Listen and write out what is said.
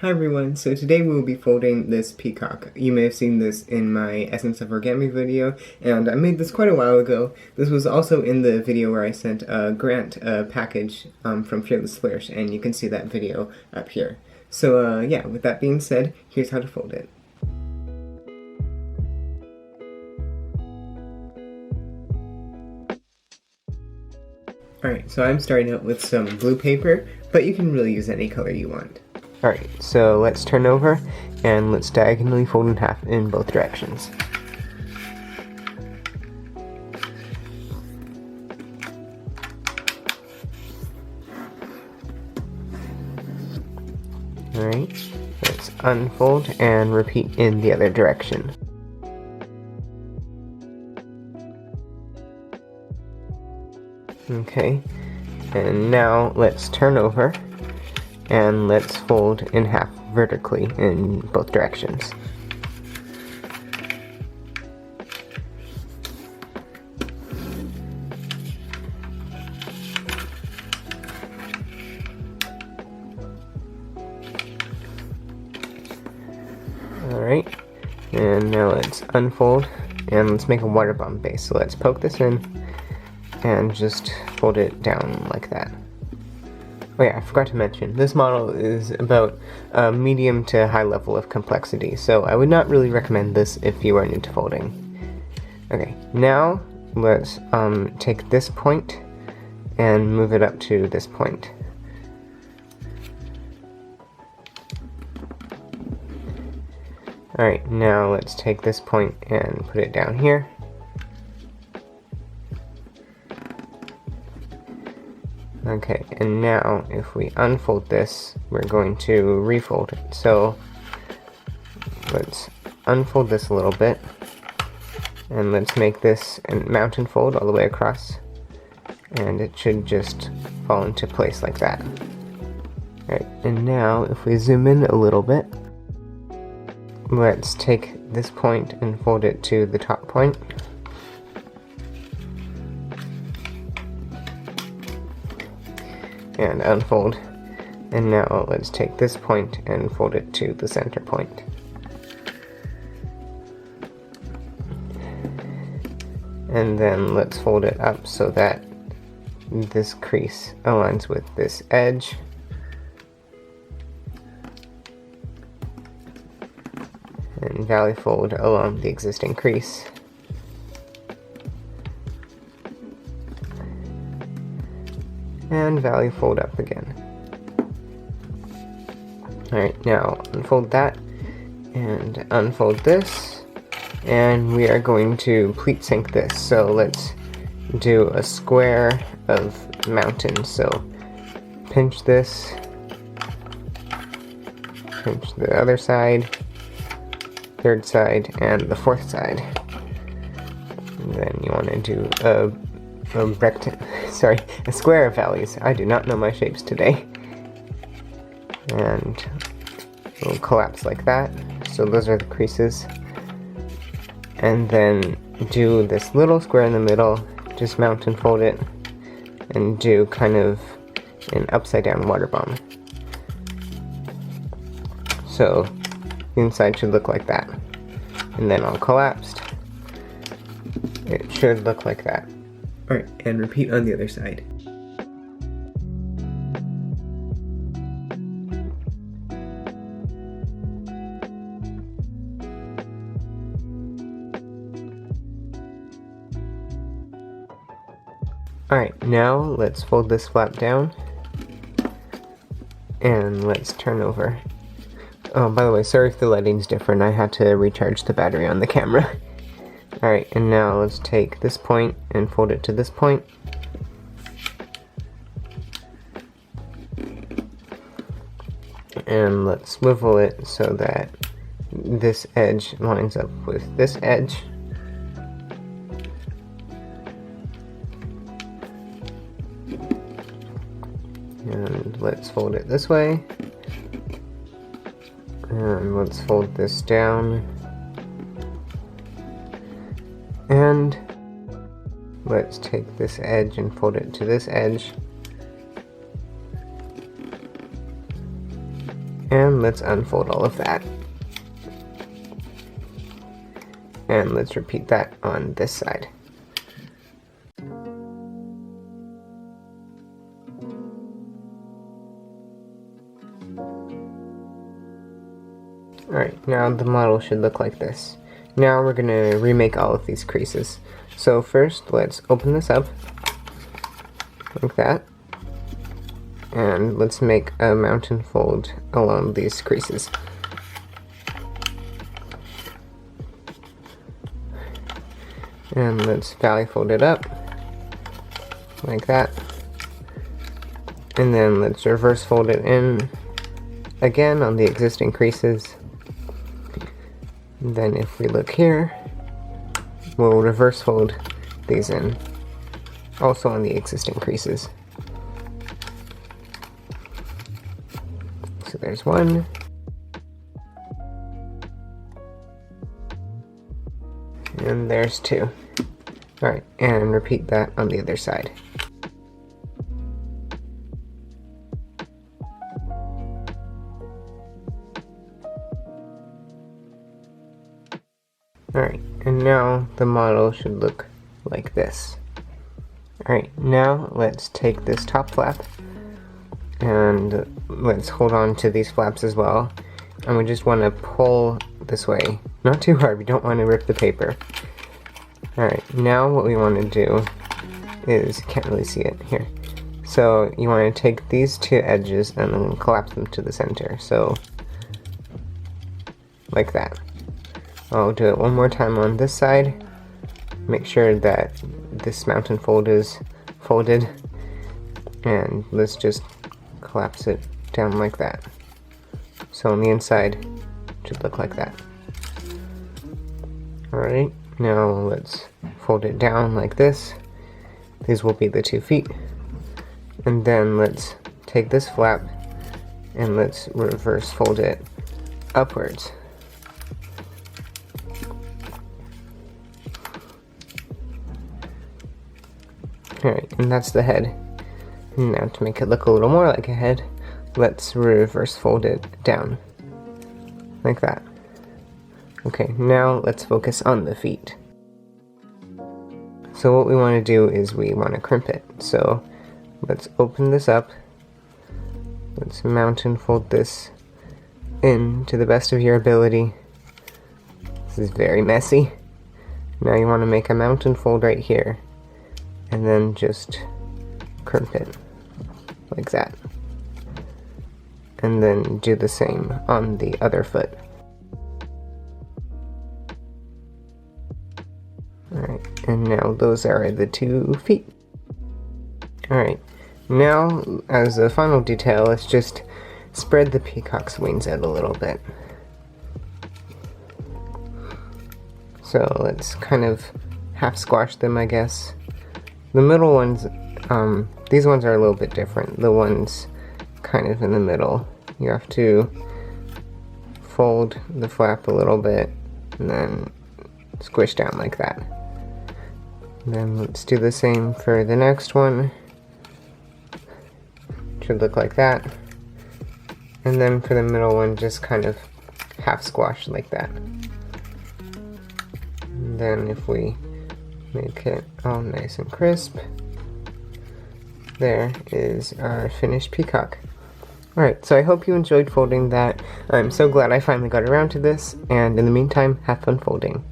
Hi everyone, so today we will be folding this peacock. You may have seen this in my Essence of Origami video, and I made this quite a while ago. This was also in the video where I sent a grant package from Fearless Flourish, and you can see that video up here. So yeah, with that being said, here's how to fold it. Alright, so I'm starting out with some blue paper, but you can really use any color you want. Alright, so let's turn over and let's diagonally fold in half in both directions. Alright, let's unfold and repeat in the other direction. Okay, and now let's turn over and let's fold in half vertically in both directions. Alright, and now let's unfold and let's make a waterbomb base. So let's poke this in and just fold it down like that. Oh yeah, I forgot to mention, this model is about a medium to high level of complexity, so I would not really recommend this if you are new to folding. Okay, now let's take this point and move it up to this point. Alright, now let's take this point and put it down here. Okay, and now if we unfold this, we're going to refold it. So let's unfold this a little bit, and let's make this a mountain fold all the way across, and it should just fall into place like that. Alright, and now if we zoom in a little bit, let's take this point and fold it to the top point. And unfold, and now let's take this point and fold it to the center point. And then let's fold it up so that this crease aligns with this edge. And valley fold along the existing crease. And valley fold up again. Alright, now unfold that and unfold this, and we are going to pleat sink this. So let's do a square of mountain. So pinch this, pinch the other side, third side, and the fourth side. And then you want to do a square of valleys. I do not know my shapes today. And it'll collapse like that. So those are the creases. And then do this little square in the middle, just mountain fold it, and do kind of an upside down water bomb. So the inside should look like that. And then all collapsed, it should look like that. Alright, and repeat on the other side. Alright, now let's fold this flap down, and let's turn over. Oh, by the way, sorry if the lighting's different, I had to recharge the battery on the camera. Alright, and now let's take this point and fold it to this point. And let's swivel it so that this edge lines up with this edge. And let's fold it this way. And let's fold this down. And let's take this edge and fold it to this edge. And And let's unfold all of that. And let's repeat that on this side. Alright, now the model should look like this. Now we're going to remake all of these creases. So first, let's open this up, like that. And let's make a mountain fold along these creases. And let's valley fold it up, like that. And then let's reverse fold it in again on the existing creases. And then if we look here, we'll reverse fold these in, also on the existing creases. So there's one. And there's two. Alright, and repeat that on the other side. Alright, and now the model should look like this. Alright, now let's take this top flap and let's hold on to these flaps as well. And we just want to pull this way. Not too hard, we don't want to rip the paper. Alright, now what we want to do is, can't really see it here. So you want to take these two edges and then collapse them to the center. So, like that. I'll do it one more time on this side. Make sure that this mountain fold is folded. And let's just collapse it down like that. So on the inside, it should look like that. Alright, now let's fold it down like this. These will be the 2 feet. And then let's take this flap and let's reverse fold it upwards. Alright, and that's the head. And now to make it look a little more like a head, let's reverse fold it down. Like that. Okay, now let's focus on the feet. So what we want to do is we want to crimp it. So let's open this up. Let's mountain fold this in to the best of your ability. This is very messy. Now you want to make a mountain fold right here. And then just crimp it. Like that. And then do the same on the other foot. Alright, and now those are the 2 feet. Alright, now as a final detail, let's just spread the peacock's wings out a little bit. So let's kind of half squash them, I guess. The middle ones, these ones are a little bit different. The ones kind of in the middle, you have to fold the flap a little bit and then squish down like that. And then let's do the same for the next one. Should look like that. And then for the middle one, just kind of half squash like that. And then if we make it all nice and crisp, there is our finished peacock. Alright, so I hope you enjoyed folding that. I'm so glad I finally got around to this, and in the meantime, have fun folding.